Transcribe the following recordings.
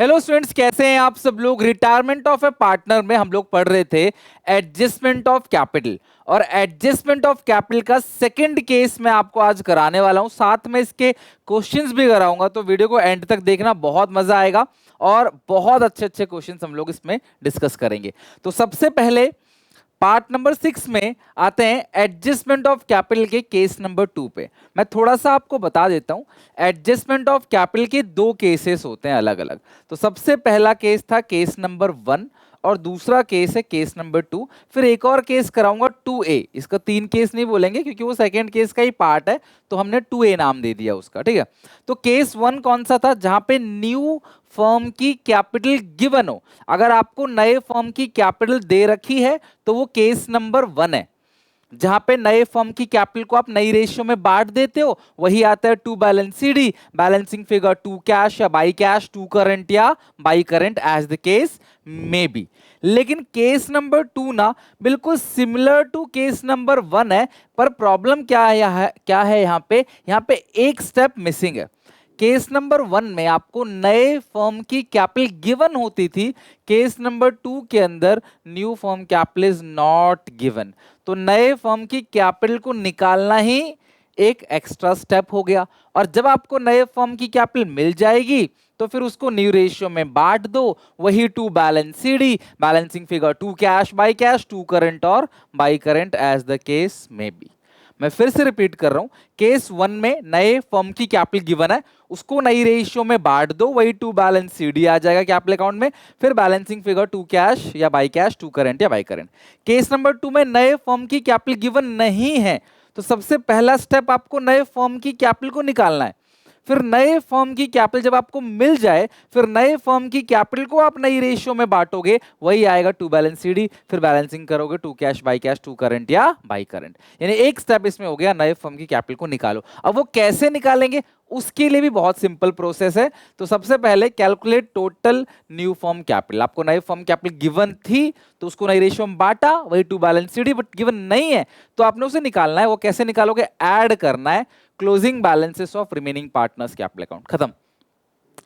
Hello students, कैसे हैं आप सब लोग। रिटायरमेंट ऑफ ए पार्टनर में हम लोग पढ़ रहे थे एडजस्टमेंट ऑफ कैपिटल, और एडजस्टमेंट ऑफ कैपिटल का सेकंड केस मैं आपको आज कराने वाला हूं। साथ में इसके क्वेश्चंस भी कराऊंगा, तो वीडियो को एंड तक देखना, बहुत मजा आएगा और बहुत अच्छे अच्छे क्वेश्चंस हम लोग इसमें डिस्कस करेंगे। तो सबसे पहले पार्ट नंबर 6 में आते हैं एडजस्टमेंट ऑफ कैपिटल के केस नंबर 2 पे। मैं थोड़ा सा आपको बता देता हूं, एडजस्टमेंट ऑफ कैपिटल के दो केसेस होते हैं अलग अलग। तो सबसे पहला केस था केस नंबर 1 और दूसरा केस है केस नंबर 2। फिर एक और केस कराऊंगा 2A। इसका 3 केस नहीं बोलेंगे क्योंकि वो सेकंड केस का ही पार्ट है, तो हमने 2A नाम दे दिया उसका, ठीक है। तो केस 1 कौन सा था, जहां पे न्यू फर्म की कैपिटल गिवन हो। अगर आपको नए फर्म की कैपिटल दे रखी है तो वो केस नंबर 1 है, जहां पे नए फर्म की कैपिटल को आप नई रेशियो में बांट देते हो। वही आता है to balance CD, balancing figure to cash या बाई कैश, टू करंट या by current, as the case may be. लेकिन केस नंबर 2 ना बिल्कुल सिमिलर टू केस नंबर 1 है, पर प्रॉब्लम क्या है यहाँ पे एक स्टेप मिसिंग है। केस नंबर 1 में आपको नए फर्म की कैपिटल गिवन होती थी, केस नंबर 2 के अंदर new firm capital is not given. तो नए फर्म की कैपिटल को निकालना ही एक एक्स्ट्रा स्टेप हो गया। और जब आपको नए फर्म की कैपिटल मिल जाएगी तो फिर उसको न्यू रेशियो में बांट दो। वही to balance CD, balancing figure to cash by cash, to current और by current, as the case may be. मैं फिर से रिपीट कर रहा हूं, केस 1 में नए फर्म की कैपिटल गिवन है, उसको नई रेशियो में बांट दो, वही टू बैलेंस सीडी आ जाएगा कैपिटल अकाउंट में। फिर बैलेंसिंग फिगर टू कैश या बाई कैश, टू करंट या बाई करंट। केस नंबर 2 में नए फर्म की कैपिटल गिवन नहीं है, तो सबसे पहला स्टेप आपको नए फर्म की कैपिटल को निकालना है। फिर नए फर्म की कैपिटल जब आपको मिल जाए, फिर नए फर्म की कैपिटल को आप नई रेशियो में बांटोगे, वही आएगा टू बैलेंस सीडी। फिर बैलेंसिंग करोगे to cash by cash, to current या बाई करंट। यानी एक स्टेप इसमें हो गया, नए फर्म की कैपिटल को निकालो। अब वो कैसे निकालेंगे, उसके लिए भी बहुत सिंपल प्रोसेस है। तो सबसे पहले calculate total new firm capital. आपको नई फर्म कैपिटल गिवन थी तो उसको नई रेशियो में बांटा, वही to balance CD, but given नहीं है तो आपने उसे निकालना है। वो कैसे निकालोगे, ऐड करना है closing balances of remaining partners capital account, खत्म।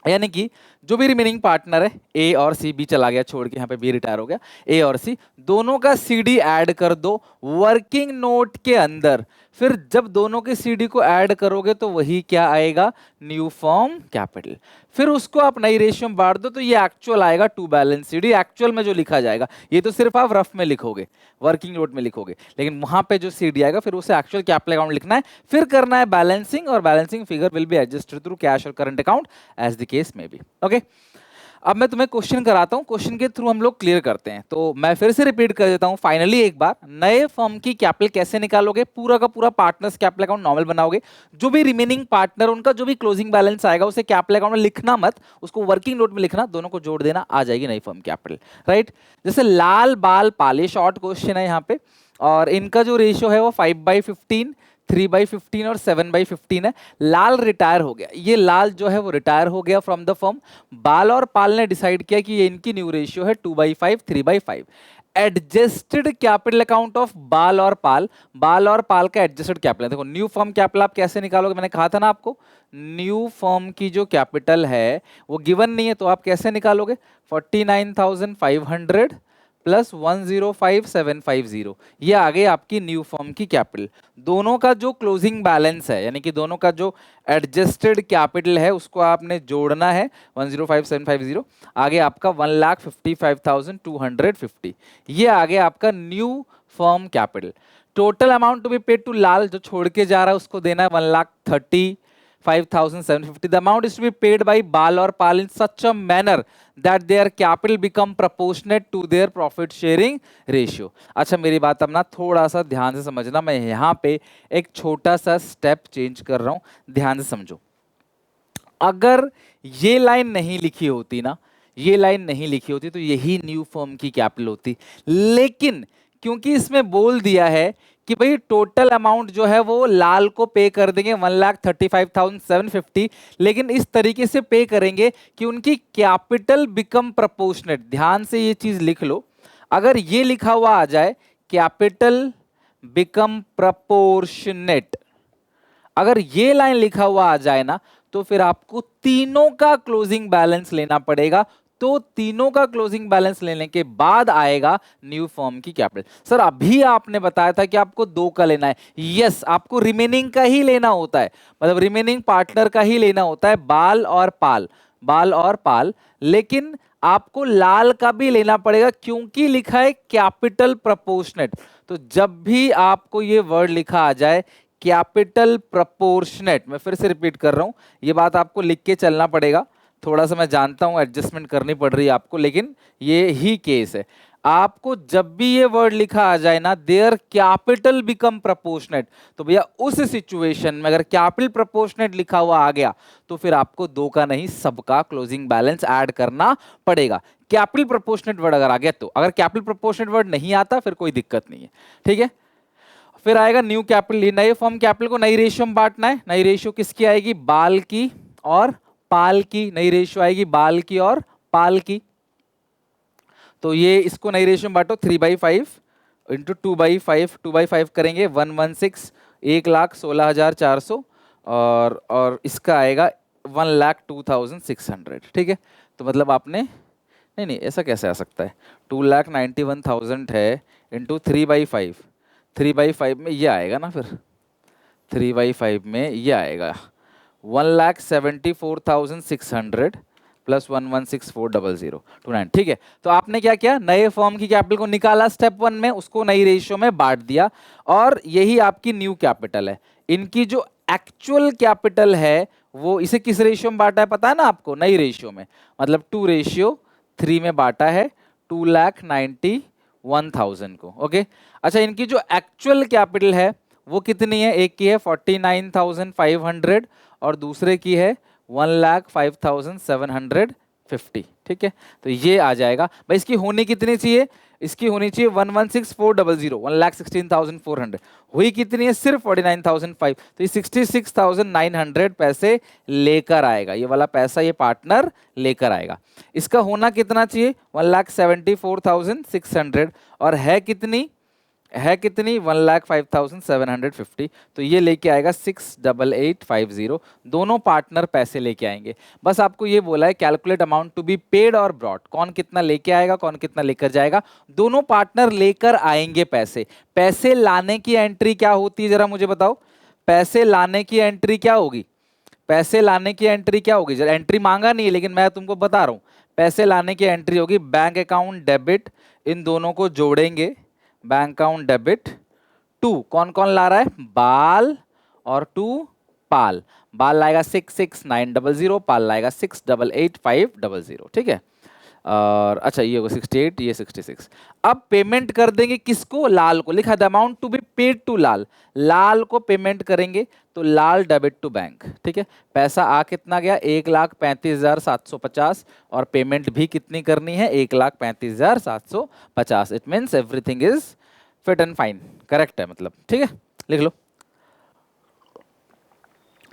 यानी कि जो भी रिमेनिंग पार्टनर है, ए और सी, बी चला गया छोड़ के, यहाँ पे बी रिटायर हो गया, ए और सी दोनों का सीडी ऐड कर दो वर्किंग नोट के अंदर। फिर जब दोनों के सीडी को ऐड करोगे तो वही क्या आएगा, न्यू फर्म कैपिटल। फिर उसको आप नई रेशियो में बांट दो तो ये एक्चुअल आएगा टू बैलेंस सीडी, एक्चुअल में जो लिखा जाएगा। ये तो सिर्फ आप रफ में लिखोगे, वर्किंग नोट में लिखोगे, लेकिन वहां पे जो सीडी आएगा फिर उसे एक्चुअल कैपिटल अकाउंट लिखना है। फिर करना है बैलेंसिंग, और balancing figure will be adjusted through cash और current account, as the case में भी। ओके, अब मैं तुम्हें क्वेश्चन कराता हूं, क्वेश्चन के थ्रू हम लोग क्लियर करते हैं। तो मैं फिर से रिपीट कर देता हूं फाइनली एक बार, नए फर्म की कैपिटल कैसे निकालोगे, पूरा का पूरा पार्टनर्स कैपिटल अकाउंट नॉर्मल बनाओगे। जो भी रिमेनिंग पार्टनर, उनका जो भी क्लोजिंग बैलेंस आएगा उसे कैपिटल अकाउंट में लिखना मत, उसको वर्किंग नोट में लिखना, दोनों को जोड़ देना, आ जाएगी नई फर्म कैपिटल, राइट। जैसे लाल बाल पाले, शॉर्ट क्वेश्चन है यहाँ पे, और इनका जो रेशियो है वो 5/15, 3/15 और 7/15 है। लाल रिटायर हो गया, ये लाल जो है वो रिटायर हो गया फ्रॉम द फर्म। बाल और पाल ने डिसाइड किया कि ये इनकी न्यू रेशियो है 2/5, 3/5। एडजस्टेड कैपिटल अकाउंट ऑफ बाल और पाल, बाल और पाल का एडजस्टेड कैपिटल। देखो न्यू फर्म कैपिटल आप कैसे निकालोगे, मैंने कहा था ना आपको, न्यू फर्म की जो कैपिटल है वो गिवन नहीं है, तो आप कैसे निकालोगे, 49,500 प्लस 105,750, ये आ गई आपकी न्यू फर्म की कैपिटल। दोनों का जो क्लोजिंग बैलेंस है, यानी कि दोनों का जो एडजस्टेड कैपिटल है, उसको आपने जोड़ना है, 105,750 आगे आपका 1,55,250, ये आ गया आपका new firm capital. Total amount to be paid to Lal, जो छोड़ के जा रहा है उसको देना है 1,35,750। The amount is to be paid by Bal or Pal in such a manner that their capital become proportionate to their profit sharing ratio। अच्छा, मेरी बात अब ना थोड़ा सा ध्यान से समझना, मैं यहाँ पे एक छोटा सा स्टेप चेंज कर रहा हूँ, ध्यान से समझो। अगर ये लाइन नहीं लिखी होती ना, ये लाइन नहीं लिखी होती तो यही न्यू फर्म की कैपिटल होती। लेकिन क्योंकि इसमें बोल दिया है कि भाई टोटल अमाउंट जो है वो लाल को पे कर देंगे 1,35,750, लेकिन इस तरीके से पे करेंगे कि उनकी कैपिटल बिकम प्रोपोर्शनेट। ध्यान से ये चीज लिख लो, अगर ये लिखा हुआ आ जाए कैपिटल बिकम प्रोपोर्शनेट, अगर ये लाइन लिखा हुआ आ जाए ना, तो फिर आपको तीनों का क्लोजिंग बैलेंस लेना पड़ेगा। तो तीनों का क्लोजिंग बैलेंस लेने के बाद आएगा न्यू फर्म की कैपिटल। सर अभी आपने बताया था कि आपको दो का लेना है। यस, आपको रिमेनिंग का ही लेना होता है, मतलब रिमेनिंग पार्टनर का ही लेना होता है, बाल और पाल, बाल और पाल। लेकिन आपको लाल का भी लेना पड़ेगा क्योंकि लिखा है कैपिटल प्रपोर्शनेट। तो जब भी आपको ये वर्ड लिखा आ जाए कैपिटल प्रपोर्शनेट, मैं फिर से रिपीट कर रहा हूं, ये बात आपको लिख के चलना पड़ेगा। थोड़ा सा मैं जानता हूं एडजस्टमेंट करनी पड़ रही है आपको, लेकिन ये ही केस है। आपको जब भी ये वर्ड लिखा आ जाए ना, देयर कैपिटल बिकम प्रपोर्शनेट, तो भैया उस सिचुएशन में अगर कैपिटल प्रपोर्शनेट लिखा हुआ आ गया तो फिर आपको दो का नहीं सबका क्लोजिंग बैलेंस ऐड करना पड़ेगा। कैपिटल प्रपोर्शनेट वर्ड अगर आ गया तो, अगर कैपिटल प्रपोर्शनेट वर्ड नहीं आता फिर कोई दिक्कत नहीं है, ठीक है। फिर आएगा न्यू कैपिटल, नए फॉर्म कैपिटल को नई रेशियो में बांटना है। नई रेशियो किसकी आएगी? बाल की और पाल की। नई रेशियो आएगी बाल की और पाल की। तो ये इसको नई रेशियो में बांटो, 3/5 इंटू 2/5, 2/5 करेंगे 116, 1,16,400, और इसका आएगा 1,02,600, ठीक है। तो मतलब आपने, नहीं नहीं ऐसा कैसे आ सकता है, 2,91,000 है इंटू 3/5, 3/5 में ये आएगा ना, फिर 3/5 में ये आएगा 1,74,600 प्लस 1,16,400,29, ठीक है। तो आपने क्या किया, नए फॉर्म की कैपिटल को निकाला स्टेप 1 में, उसको नई रेशियो में बांट दिया, और यही आपकी न्यू कैपिटल है। इनकी जो एक्चुअल कैपिटल है वो इसे किस रेशियो में बांटा है पता है ना आपको? नई रेशियो में, मतलब 2:3 में बांटा है 2,91,000 को। ओके, अच्छा इनकी जो एक्चुअल कैपिटल है वो कितनी है? एक की है 49,500 और दूसरे की है 1,05,750, ठीक है। तो ये आ जाएगा भाई। इसकी होनी कितनी चाहिए? इसकी होनी चाहिए 1,16,400, 1,16,400। हुई कितनी है? सिर्फ 49,500। तो ये 66,900 पैसे लेकर आएगा, ये वाला पैसा ये पार्टनर लेकर आएगा। इसका होना कितना चाहिए? 1,74,600, और है कितनी? 1,05,750। तो ये लेके आएगा 6,8850। दोनों पार्टनर पैसे लेके आएंगे। बस आपको ये बोला है calculate amount to be paid और ब्रॉट, कौन कितना लेके आएगा, कौन कितना लेकर जाएगा। दोनों पार्टनर लेकर आएंगे पैसे। पैसे लाने की एंट्री क्या होती है जरा मुझे बताओ? पैसे लाने की एंट्री क्या होगी? पैसे लाने की एंट्री क्या होगी? जरा एंट्री मांगा नहीं है लेकिन मैं तुमको बता रहा हूं। पैसे लाने की एंट्री होगी बैंक अकाउंट डेबिट, इन दोनों को जोड़ेंगे, बैंक अकाउंट डेबिट टू, कौन कौन ला रहा है? बाल और टू पाल। बाल लाएगा 66,900, पाल लाएगा 68,500, ठीक है। और अच्छा ये होगा 68, ये 66। अब पेमेंट कर देंगे किसको? लाल को। लिखा था amount to be paid to Lal, Lal को पेमेंट करेंगे, तो लाल डेबिट टू बैंक, ठीक है। पैसा आ कितना गया? 1,35,750, और पेमेंट भी कितनी करनी है? 1,35,750। It means everything is fit and fine, correct है मतलब, ठीक है। लिख लो।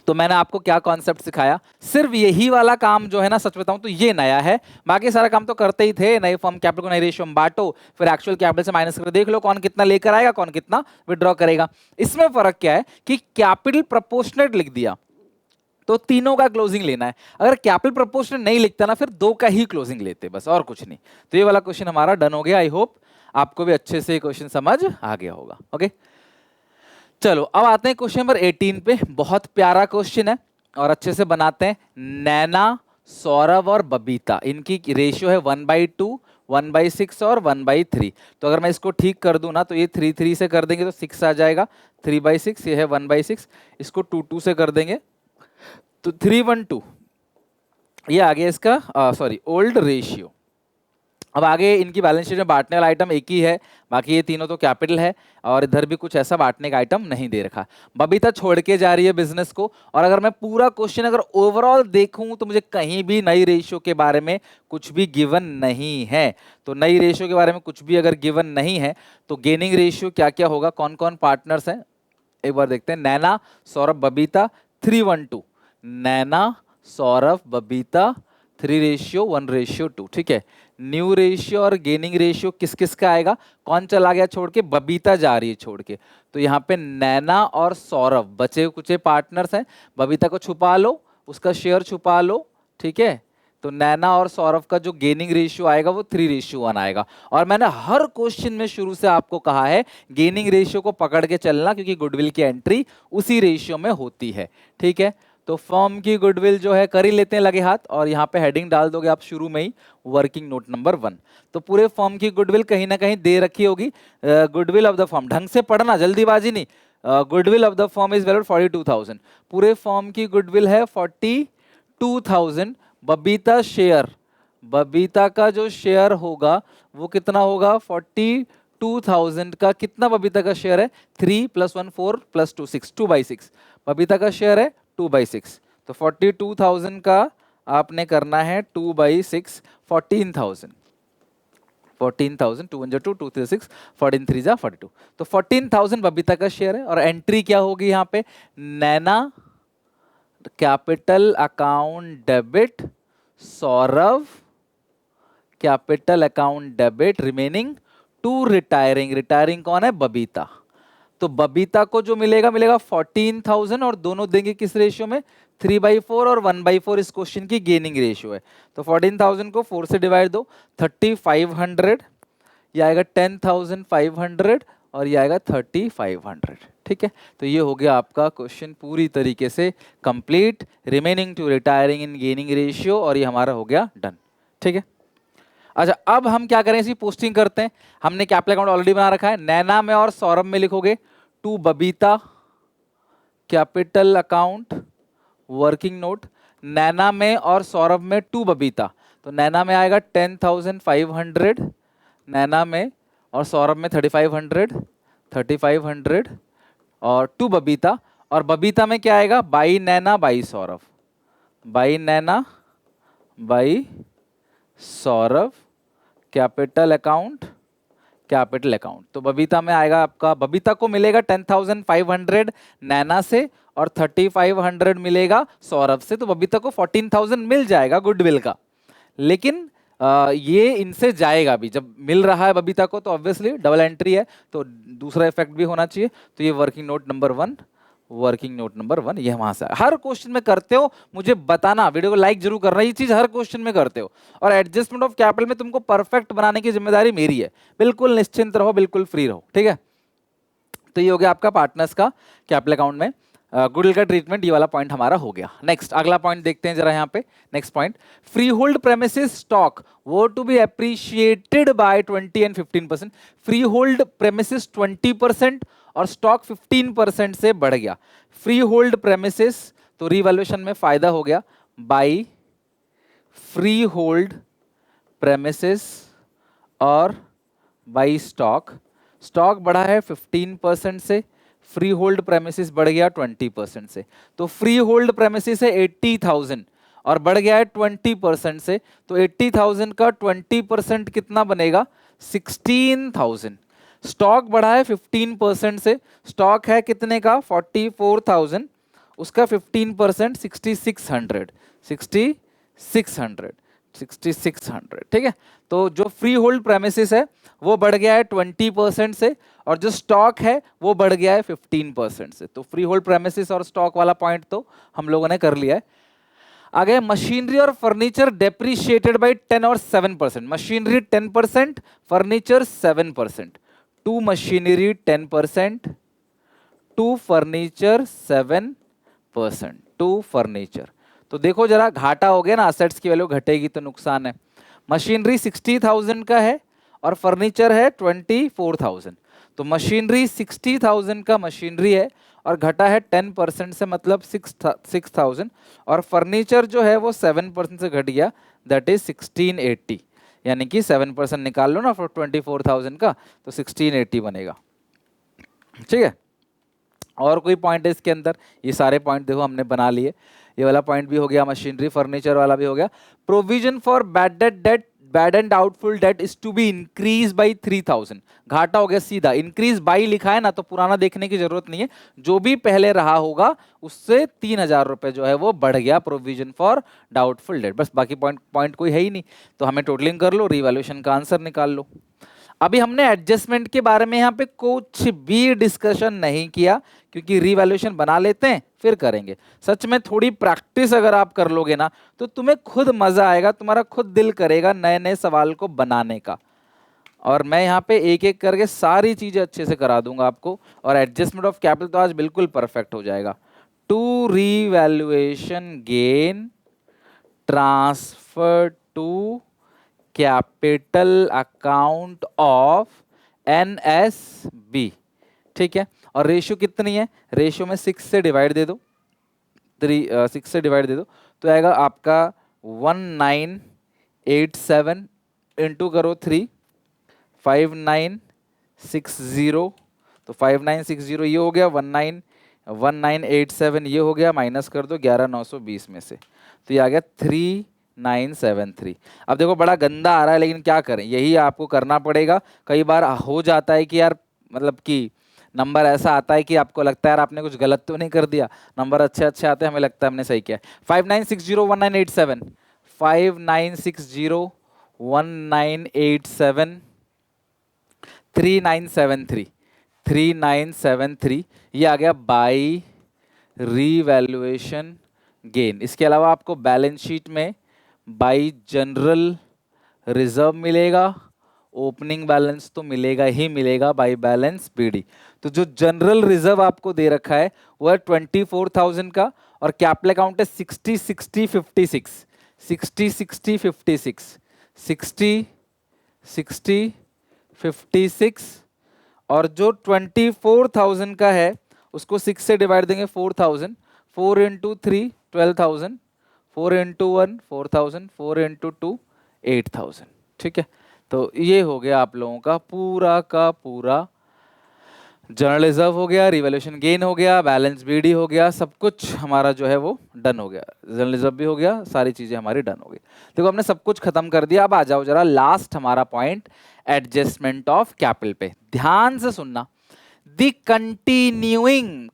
तो मैंने आपको क्या कॉन्सेप्ट सिखाया? सिर्फ यही वाला काम जो है ना, सच बताऊं तो ये नया है, बाकी सारा काम तो करते ही थे। नए फॉर्म कैपिटल को नई रेशियो में बांटो, फिर एक्चुअल कैपिटल से माइनस करके देख लो कौन कितना लेकर आएगा, कौन कितना विड्रॉ करेगा। इसमें फर्क क्या है कि कैपिटल प्रपोर्शनेट लिख दिया तो तीनों का क्लोजिंग लेना है। अगर कैपिटल प्रपोर्शनेट नहीं लिखता ना, फिर दो का ही क्लोजिंग लेते, बस और कुछ नहीं। तो ये वाला क्वेश्चन हमारा डन हो गया। आई होप आपको भी अच्छे से क्वेश्चन समझ आ गया होगा। ओके, चलो अब आते हैं क्वेश्चन नंबर 18 पे। बहुत प्यारा क्वेश्चन है और अच्छे से बनाते हैं। नैना, सौरभ और बबीता, इनकी रेशियो है 1/2, 1/6 और 1/3। तो अगर मैं इसको ठीक कर दूं ना, तो ये 3 से कर देंगे तो 6 आ जाएगा, 3/6, ये है 1/6। इसको 2 से कर देंगे तो 3:1:2, ये आ गया इसका सॉरी ओल्ड रेशियो। अब आगे इनकी बैलेंस शीट में बांटने वाला आइटम एक ही है, बाकी ये तीनों तो कैपिटल है, और इधर भी कुछ ऐसा बांटने का आइटम नहीं दे रखा। बबीता छोड़ के जा रही है बिजनेस को, और अगर मैं पूरा क्वेश्चन अगर ओवरऑल देखूं तो मुझे कहीं भी नई रेशियो के बारे में कुछ भी गिवन नहीं है। तो नई रेशियो के बारे में कुछ भी अगर गिवन नहीं है तो गेनिंग रेशियो क्या क्या होगा, कौन कौन पार्टनर्स हैं एक बार देखते हैं। नैना, सौरभ, बबीता, 3:1:2। नैना, सौरभ, बबीता, 3:1:2, ठीक है। न्यू रेशियो और गेनिंग रेशियो किस किस का आएगा? कौन चला गया छोड़ के? बबीता जा रही है छोड़ के, तो यहाँ पे नैना और सौरभ बचे कुचे पार्टनर्स हैं। बबीता को छुपा लो, उसका शेयर छुपा लो, ठीक है। तो नैना और सौरभ का जो गेनिंग रेशियो आएगा वो 3:1 आएगा। और मैंने हर क्वेश्चन में शुरू से आपको कहा है गेनिंग रेशियो को पकड़ के चलना, क्योंकि गुडविल की एंट्री उसी रेशियो में होती है, ठीक है। तो फर्म की गुडविल जो है कर ही लेते हैं लगे हाथ, और यहाँ पे हेडिंग डाल दोगे आप शुरू में ही, वर्किंग नोट नंबर 1। तो पूरे फर्म की गुडविल कहीं ना कहीं दे रखी होगी। गुडविल ऑफ द फर्म ढंग से पढ़ना, जल्दीबाजी नहीं। Goodwill of the firm is valued 42,000। पूरे फर्म की गुडविल है 42,000। बबीता शेयर, बबीता का जो शेयर होगा वो कितना होगा? 42,000 का कितना बबीता का शेयर है? 3 + 1 4 + 2 6, 2/6 बबीता का शेयर है, 2/6। तो 42,000 का आपने करना है 2/6, 14,000। 14,000, 2 × 2 2 3 6, 14 3 जा 42। तो 14,000 बबीता का शेयर है। और एंट्री क्या होगी यहाँ पे? Naina capital account debit, Saurabh capital account debit, remaining to retiring. Retiring कौन है? बबीता। तो बबीता को जो मिलेगा 14,000, और दोनों देंगे किस रेशियो में? 3/4 और 1/4 इस क्वेश्चन की गेनिंग रेशियो है। तो 14,000 को 4 से डिवाइड दो, 3,500, यह आएगा 10,500, और ये आएगा 3,500, ठीक है। तो ये हो गया आपका क्वेश्चन पूरी तरीके से complete, remaining to retiring in gaining ratio, और ये हमारा हो गया डन, ठीक है। अच्छा, अब हम क्या करें? इसी पोस्टिंग करते हैं। हमने कैपिटल अकाउंट ऑलरेडी बना रखा है। नैना में और सौरभ में लिखोगे to Babita capital account working note. Naina में और सौरभ में टू बबीता, तो नैना में आएगा 10,500, नैना में, और सौरभ में 3,500, और टू बबीता। और बबीता में क्या आएगा? By Naina by Saurabh, by Naina by Saurabh capital account, capital account. तो बबीता में आएगा आपका, बबीता को मिलेगा 10,500 नैना से, और 3,500 मिलेगा सौरभ से। तो बबीता को 14,000 मिल जाएगा गुडविल का। लेकिन ये इनसे जाएगा भी, जब मिल रहा है बबीता को तो ऑब्वियसली डबल एंट्री है, तो दूसरा इफेक्ट भी होना चाहिए। तो ये working note number 1, working note number 1 ये वहां से। हर क्वेश्चन में करते हो, मुझे बताना, वीडियो को लाइक जरूर करना, ये चीज हर क्वेश्चन में करते हो। और एडजस्टमेंट ऑफ कैपिटल में तुमको परफेक्ट बनाने की जिम्मेदारी मेरी है। बिल्कुल निश्चिंत रहो, बिल्कुल फ्री रहो, ठीक है। तो ये हो गया आपका पार्टनर्स का कैपिटल अकाउंट में गुडविल का ट्रीटमेंट, ये वाला पॉइंट हमारा हो गया। नेक्स्ट अगला पॉइंट देखते हैं जरा यहाँ पे। Next point, free hold premises stock वो to be appreciated by 20 and 15%। Free hold premises 20% और स्टॉक 15% से बढ़ गया। फ्री होल्ड प्रेमिसेस, तो रिवैल्यूएशन में फायदा हो गया बाई फ्री होल्ड प्रेमिसेस और बाई स्टॉक। स्टॉक बढ़ा है 15% से, फ्री होल्ड प्रेमिसेस बढ़ गया 20% से। तो फ्री होल्ड प्रेमिसेस है 80,000 और बढ़ गया है 20% से, तो 80,000 का 20% कितना बनेगा? 16,000। स्टॉक बढ़ा है 15% से, स्टॉक है कितने का? 44,000, उसका 15% 6,600, 6,600, ठीक है। तो जो फ्री होल्ड प्रेमिसेस है वो बढ़ गया है 20% से, और जो स्टॉक है वो बढ़ गया है 15% से। तो फ्री होल्ड प्रेमिसेस और स्टॉक वाला पॉइंट तो हम लोगों ने कर लिया है। आगे मशीनरी और फर्नीचर डेप्रिशिएटेड बाय 10 और 7%। Machinery 10%, furniture 7%। To machinery 10%, to furniture 7%, to furniture. तो देखो जरा, घाटा हो गया ना, असेट्स की वैल्यू घटेगी तो नुकसान है। मशीनरी 60,000 का है और फर्नीचर है 24,000। तो मशीनरी 60,000 का मशीनरी है और घटा है 10% से, मतलब 6,000, और फर्नीचर जो है वो 7% से घट गया, दैट इज 1680। यानी कि 7% निकाल लो ना 24,000 का, तो 1680 बनेगा, ठीक है। और कोई पॉइंट है इसके अंदर? ये सारे पॉइंट देखो हमने बना लिए। ये वाला पॉइंट भी हो गया, मशीनरी फर्नीचर वाला भी हो गया। Provision for bad debt, bad and doubtful debt is to be increase by 3,000। घाटा हो गया सीधा, इंक्रीज बाई लिखा है ना तो पुराना देखने की जरूरत नहीं है, जो भी पहले रहा होगा उससे 3,000 रुपए जो है वो बढ़ गया प्रोविजन फॉर डाउटफुल डेट। बस बाकी पॉइंट कोई है ही नहीं, तो हमें टोटलिंग कर लो, रिवैल्यूएशन का आंसर निकाल लो। अभी हमने एडजस्टमेंट के बारे में यहाँ पे कुछ भी डिस्कशन नहीं किया, क्योंकि रीवैल्यूएशन बना लेते हैं फिर करेंगे। सच में थोड़ी प्रैक्टिस अगर आप कर लोगे ना तो तुम्हें खुद मजा आएगा, तुम्हारा खुद दिल करेगा नए नए सवाल को बनाने का। और मैं यहाँ पे एक एक करके सारी चीजें अच्छे से करा दूंगा आपको, और एडजस्टमेंट ऑफ कैपिटल तो आज बिल्कुल परफेक्ट हो जाएगा। To revaluation gain transfer to capital account of NSB, ठीक है। और रेशियो कितनी है, रेशियो में 6 से डिवाइड दे दो, 6 से डिवाइड दे दो तो आएगा आपका 1987 इंटू करो 3, 5960, तो 5960 ये हो गया, 1987 ये हो गया, माइनस कर दो 11920 में से, तो ये आ गया 3973। अब देखो बड़ा गंदा आ रहा है, लेकिन क्या करें, यही आपको करना पड़ेगा। कई बार हो जाता है कि यार मतलब कि नंबर ऐसा आता है कि आपको लगता है यार आपने कुछ गलत तो नहीं कर दिया, नंबर अच्छे अच्छे आते हैं, हमें लगता है हमने सही किया। 59601987, 59601987, 3973, 3973 ये आ गया बाई रीवैल्यूएशन गेन। इसके अलावा आपको बैलेंस शीट में बाई जनरल रिजर्व मिलेगा, ओपनिंग बैलेंस तो मिलेगा ही मिलेगा बाई बैलेंस बीडी। तो जो जनरल रिजर्व आपको दे रखा है वो है 24,000 का, और कैपिटल अकाउंट है 60 60 56, 60 60 56, 60 60 56, और जो 24,000 का है उसको 6 से डिवाइड देंगे 4,000, 4 इंटू 3 12,000, 4 इंटू 1 4,000, 4 इंटू 2 8,000, ठीक है। तो ये हो गया आप लोगों का पूरा जनरल रिजर्व हो गया, रिवैल्यूएशन गेन हो गया, बैलेंस बीडी हो गया, सब कुछ हमारा जो है वो डन हो गया, जनरल रिजर्व भी हो गया, सारी चीजें हमारी डन हो गई। देखो हमने सब कुछ खत्म कर दिया। अब आ जाओ जरा लास्ट हमारा पॉइंट एडजस्टमेंट ऑफ कैपिटल पे, ध्यान से सुनना। दी कंटिन्यूइंग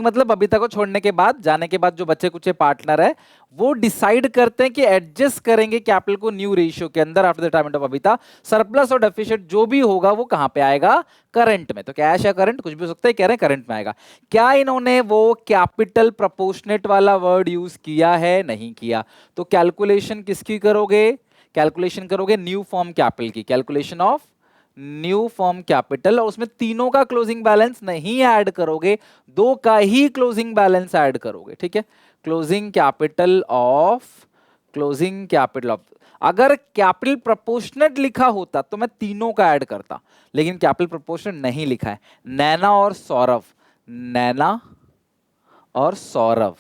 मतलब बबीता को छोड़ने के बाद, जाने के बाद जो बच्चे कुछ पार्टनर है वो डिसाइड करते हैं कि एडजस्ट करेंगे कैपिटल को न्यू रेशियो के अंदर after the retirement of Babita. Surplus और डेफिशिएंट जो भी होगा वो कहां पे आएगा, करंट में। तो कैश या करंट कुछ भी हो सकता है, कह रहे हैं करंट में आएगा। क्या इन्होंने वो कैपिटल प्रोपोर्शनेट वाला वर्ड यूज किया है, नहीं किया। तो कैलकुलेशन किसकी करोगे, कैलकुलेशन करोगे न्यू फॉर्म कैपिटल की, calculation of new form capital, और उसमें तीनों का क्लोजिंग बैलेंस नहीं ऐड करोगे, दो का ही क्लोजिंग बैलेंस ऐड करोगे, ठीक है। क्लोजिंग कैपिटल ऑफ अगर कैपिटल प्रोपोर्शनेट लिखा होता तो मैं तीनों का ऐड करता, लेकिन कैपिटल प्रोपोर्शनेट नहीं लिखा है। नैना और सौरभ,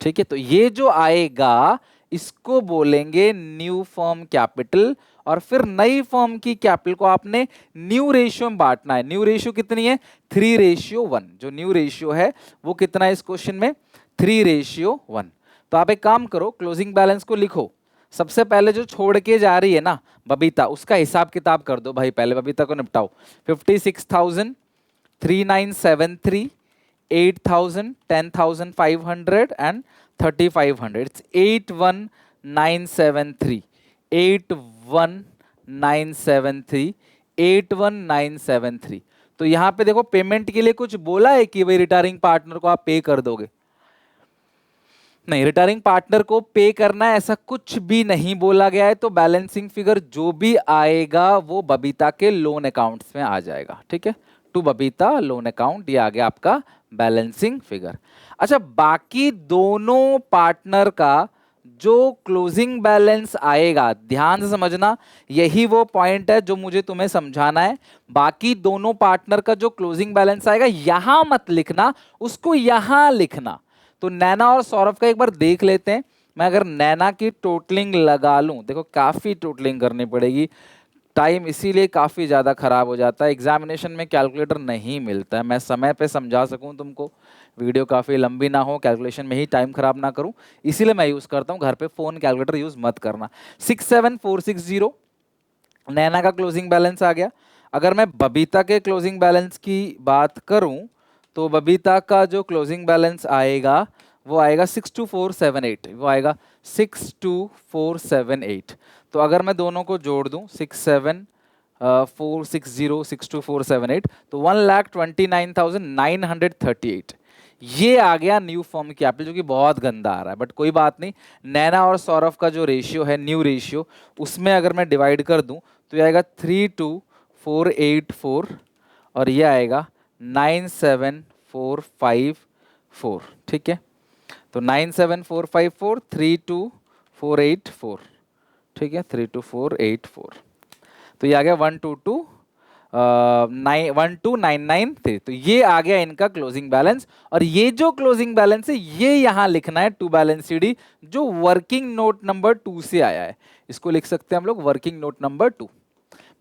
ठीक है। तो ये जो आएगा इसको बोलेंगे न्यू फॉर्म कैपिटल, और फिर नई फॉर्म की कैपिटल को आपने न्यू रेशियो में बांटना है। न्यू रेशियो कितनी है, 3:1। जो न्यू रेशियो है वो कितना है इस क्वेश्चन में, 3:1। तो आप एक काम करो, क्लोजिंग बैलेंस को लिखो। सबसे पहले जो छोड़ के जा रही है ना बबीता, उसका हिसाब किताब कर दो भाई, पहले बबीता को निपटाओ। 56,000, 3973, 8,000, 10,500 एंड 3,500, इट्स 81,973, 81,973, 81,973। तो यहां पे देखो पेमेंट के लिए कुछ बोला है कि भाई रिटायरिंग पार्टनर को आप पे कर दोगे, नहीं, रिटायरिंग पार्टनर को पे करना है ऐसा कुछ भी नहीं बोला गया है। तो बैलेंसिंग फिगर जो भी आएगा वो बबीता के लोन अकाउंट्स में आ जाएगा, ठीक है। टू बबीता लोन अकाउंट, ये आ गया आपका बैलेंसिंग फिगर। अच्छा, बाकी दोनों पार्टनर का जो क्लोजिंग बैलेंस आएगा, ध्यान से समझना, यही वो पॉइंट है जो मुझे तुम्हें समझाना है। बाकी दोनों पार्टनर का जो क्लोजिंग बैलेंस आएगा यहां मत लिखना, उसको यहां लिखना। तो नैना और सौरभ का एक बार देख लेते हैं। मैं अगर नैना की टोटलिंग लगा लूं, देखो काफी टोटलिंग करनी पड़ेगी, टाइम इसीलिए काफी ज्यादा खराब हो जाता है। एग्जामिनेशन में कैलकुलेटर नहीं मिलता है, मैं समय पे समझा सकूं तुमको, वीडियो काफी लंबी ना हो, कैलकुलेशन में ही टाइम खराब ना करूं, इसीलिए मैं यूज करता हूं। घर पे फोन कैलकुलेटर यूज मत करना। 67,460 नैना का क्लोजिंग बैलेंस आ गया। अगर मैं बबीता के क्लोजिंग बैलेंस की बात करूं तो बबीता का जो क्लोजिंग बैलेंस आएगा वो आएगा 62,478, वो आएगा 62,478। तो अगर मैं दोनों को जोड़ दूं, 67 4606248, तो 1,29,938 ये आ गया न्यू फॉर्म कैपिटल, जो कि बहुत गंदा आ रहा है, बट कोई बात नहीं। नैना और सौरभ का जो रेशियो है न्यू रेशियो, उसमें अगर मैं डिवाइड कर दूं तो ये आएगा 32484 और ये आएगा 97454। ठीक है, तो 97454 32484, ठीक है 32484, तो ये आ गया 122,919,3। तो ये आ गया इनका क्लोजिंग बैलेंस। और ये जो क्लोजिंग बैलेंस है ये यहां लिखना है टू बैलेंस सीडी, जो वर्किंग नोट नंबर 2 से आया है। इसको लिख सकते हैं हम लोग वर्किंग नोट नंबर 2।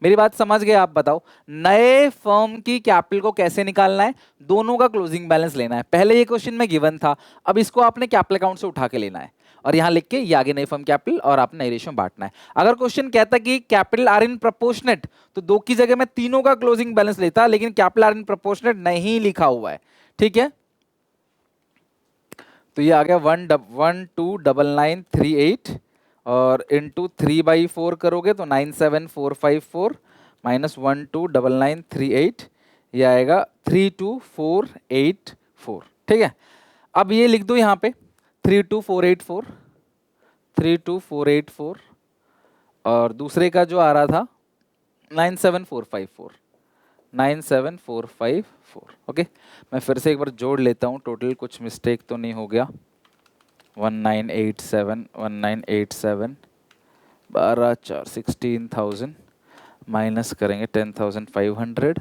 मेरी बात समझ गए आप? बताओ नए फर्म की कैपिटल को कैसे निकालना है? दोनों का क्लोजिंग बैलेंस लेना है। पहले ये क्वेश्चन में गिवन था, अब इसको आपने कैपिटल अकाउंट से उठा के लेना है और यहां लिख के ये आगे नई फर्म कैपिटल और आपने नई रेशियो में बांटना है। अगर क्वेश्चन कहता कि कैपिटल आर इन प्रोपोर्शनेट, तो दो की जगह मैं तीनों का क्लोजिंग बैलेंस लेता, लेकिन कैपिटल आर इन प्रोपोर्शनेट नहीं लिखा हुआ है। ठीक है, तो ये आ गया 1,2,9,938 और इंटू 3/4 करोगे तो 97454 माइनस 1,2,9,938, ये आएगा 32484। ठीक है, अब ये लिख दो यहाँ पे 32484, 32484 और दूसरे का जो आ रहा था 97454, 97454। ओके, मैं फिर से एक बार जोड़ लेता हूँ, टोटल कुछ मिस्टेक तो नहीं हो गया। 1987 1987 12 4 16,000 माइनस करेंगे 10,500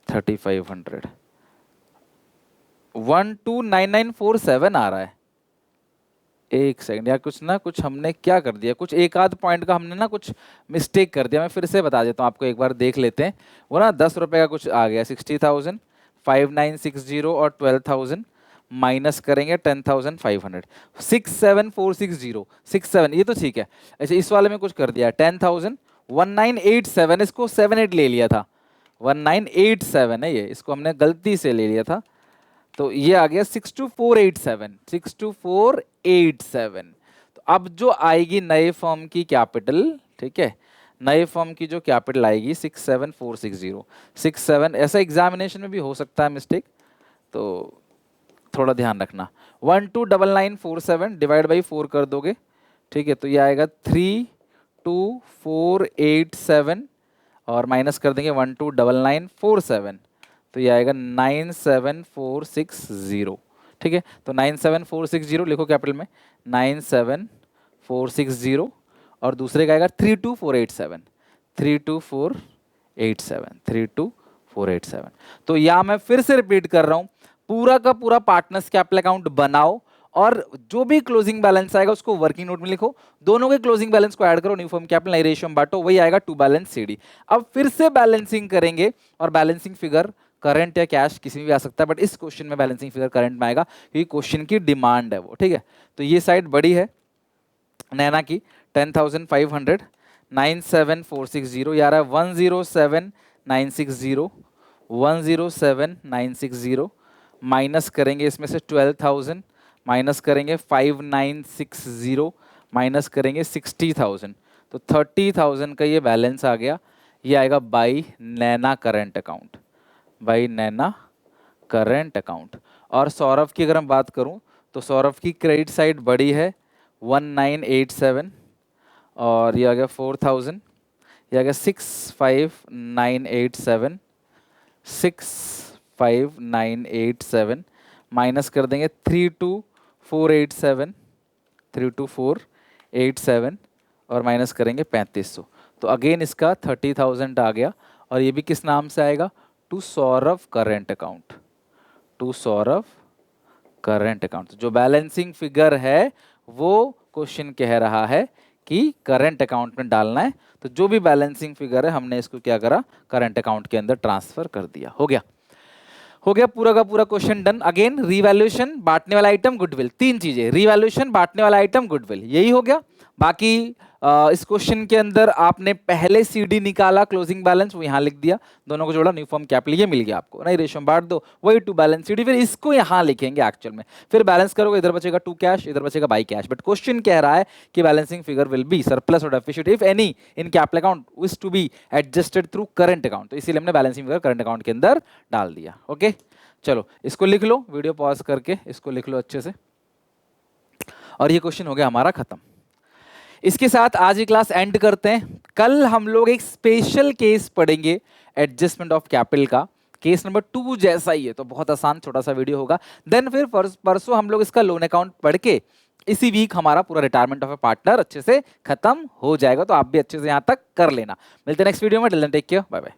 3,500 129947 आ रहा है। एक सेकंड यार, कुछ हमने क्या कर दिया, कुछ एक आध पॉइंट का हमने ना कुछ मिस्टेक कर दिया। मैं फिर से बता देता हूँ आपको, एक बार देख लेते हैं। वो ना 10 रुपये का कुछ आ गया, 60,000 5960 और 12,000 माइनस करेंगे 10,500, 67,460 67, ये तो ठीक है। अच्छा, इस वाले में कुछ कर दिया 10,000 1987, इसको 78 ले लिया था, 1987 है ये, इसको हमने गलती से ले लिया था, तो ये आ गया 62487, 62487। तो अब जो आएगी नए फर्म की कैपिटल, ठीक है, नए फर्म की जो कैपिटल आएगी 67460 67, ऐसा एग्जामिनेशन में भी हो सकता है मिस्टेक, तो थोड़ा ध्यान रखना। 129947 डिवाइड बाई 4 कर दोगे, ठीक है, तो ये आएगा 32487 और माइनस कर देंगे 129947, तो ये आएगा 97460। ठीक है, तो 97460 लिखो कैपिटल में, 97460 और दूसरे का आएगा 32487, 32487, 32487। तो या मैं फिर से रिपीट कर रहा हूं, पूरा का पूरा पार्टनर्स कैपिटल अकाउंट बनाओ और जो भी क्लोजिंग बैलेंस आएगा उसको वर्किंग नोट में लिखो, दोनों के क्लोजिंग बैलेंस को ऐड करो, न्यू फर्म कैपिटल नई रेशियो में बांटो, वही आएगा टू बैलेंस सीडी। अब फिर से बैलेंसिंग करेंगे और बैलेंसिंग फिगर करंट या कैश किसी में भी आ सकता है, बट इस क्वेश्चन में बैलेंसिंग फिगर करंट में आएगा क्योंकि क्वेश्चन की डिमांड है वो। ठीक है, तो ये साइड बड़ी है नैना की 10,500, 97,460 यार है 107,960, 107,960 माइनस करेंगे इसमें से 12,000, माइनस करेंगे 5,960, माइनस करेंगे 60,000, तो 30,000 का ये बैलेंस आ गया। ये आएगा by Naina current account, by Naina current account. और सौरभ की अगर हम बात करूं तो सौरभ की क्रेडिट साइड बड़ी है 1987 और ये आ गया 4,000, ये आ गया 65,987, 65,987 माइनस कर देंगे 32,487, 32,487 और माइनस करेंगे 3,500, तो अगेन इसका 30,000 आ गया। और ये भी किस नाम से आएगा? To Saurabh current account, to Saurabh current account. जो बैलेंसिंग फिगर है वो क्वेश्चन कह रहा है कि करंट अकाउंट में डालना है, तो जो भी बैलेंसिंग फिगर है हमने इसको क्या करा, करंट अकाउंट के अंदर ट्रांसफर कर दिया। हो गया, हो गया पूरा का पूरा क्वेश्चन डन। अगेन रीवैल्यूएशन, बांटने वाला आइटम, गुडविल, तीन चीजें, रीवैल्यूएशन, बांटने वाला आइटम, गुडविल, यही हो गया। बाकी इस क्वेश्चन के अंदर आपने पहले सीडी निकाला, क्लोजिंग बैलेंस वो यहाँ लिख दिया, दोनों को जोड़ा, न्यू फॉर्म कैपिटल, ये मिल गया आपको, नहीं रेशियो बांट दो, वही टू बैलेंस सीडी, फिर इसको यहाँ लिखेंगे एक्चुअल में, फिर बैलेंस करोगे, इधर बचेगा टू कैश, इधर बचेगा बाई कैश। बट क्वेश्चन कह रहा है कि balancing figure will be surplus और deficit if any in capital account is to be adjusted through current account, तो इसीलिए हमने बैलेंसिंग फिगर करंट अकाउंट के अंदर डाल दिया। ओके चलो इसको लिख लो, वीडियो पॉज करके इसको लिख लो अच्छे से, और ये क्वेश्चन हो गया हमारा खत्म। इसके साथ आज की क्लास एंड करते हैं। कल हम लोग एक स्पेशल केस पढ़ेंगे एडजस्टमेंट ऑफ कैपिटल का, केस नंबर 2 जैसा ही है, तो बहुत आसान छोटा सा वीडियो होगा। देन फिर परसों हम लोग इसका लोन अकाउंट पढ़ के इसी वीक हमारा पूरा रिटायरमेंट ऑफ ए पार्टनर अच्छे से खत्म हो जाएगा, तो आप भी अच्छे से यहां तक कर लेना। मिलते हैं नेक्स्ट वीडियो में, till then take care, bye bye.